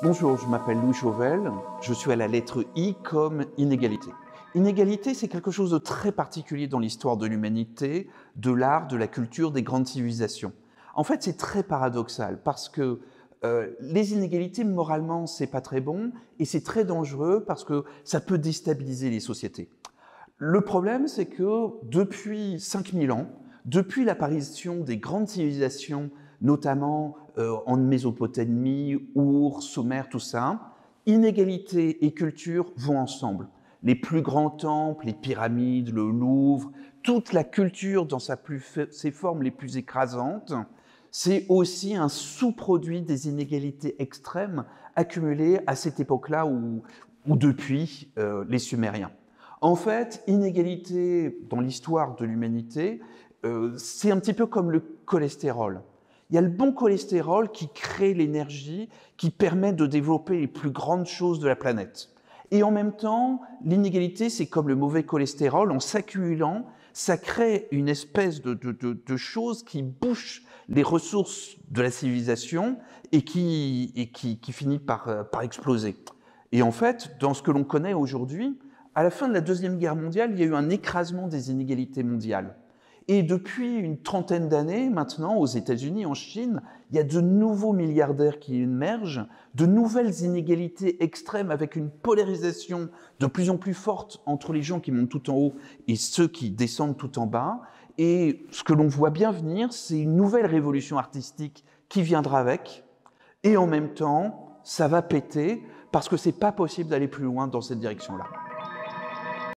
Bonjour, je m'appelle Louis Chauvel, je suis à la lettre I comme inégalité. Inégalité, c'est quelque chose de très particulier dans l'histoire de l'humanité, de l'art, de la culture, des grandes civilisations. En fait, c'est très paradoxal parce que les inégalités, moralement, c'est pas très bon et c'est très dangereux parce que ça peut déstabiliser les sociétés. Le problème, c'est que depuis 5000 ans, depuis l'apparition des grandes civilisations, notamment en Mésopotamie, Our, Sumer, tout ça, inégalité et culture vont ensemble. Les plus grands temples, les pyramides, le Louvre, toute la culture dans ses formes les plus écrasantes, c'est aussi un sous-produit des inégalités extrêmes accumulées à cette époque-là ou depuis les Sumériens. En fait, inégalité dans l'histoire de l'humanité, c'est un petit peu comme le cholestérol. Il y a le bon cholestérol qui crée l'énergie, qui permet de développer les plus grandes choses de la planète. Et en même temps, l'inégalité, c'est comme le mauvais cholestérol, en s'accumulant, ça crée une espèce de chose qui bouche les ressources de la civilisation et qui finit par exploser. Et en fait, dans ce que l'on connaît aujourd'hui, à la fin de la Deuxième Guerre mondiale, il y a eu un écrasement des inégalités mondiales. Et depuis une trentaine d'années, maintenant, aux États-Unis, en Chine, il y a de nouveaux milliardaires qui émergent, de nouvelles inégalités extrêmes avec une polarisation de plus en plus forte entre les gens qui montent tout en haut et ceux qui descendent tout en bas. Et ce que l'on voit bien venir, c'est une nouvelle révolution artistique qui viendra avec. Et en même temps, ça va péter parce que c'est pas possible d'aller plus loin dans cette direction-là.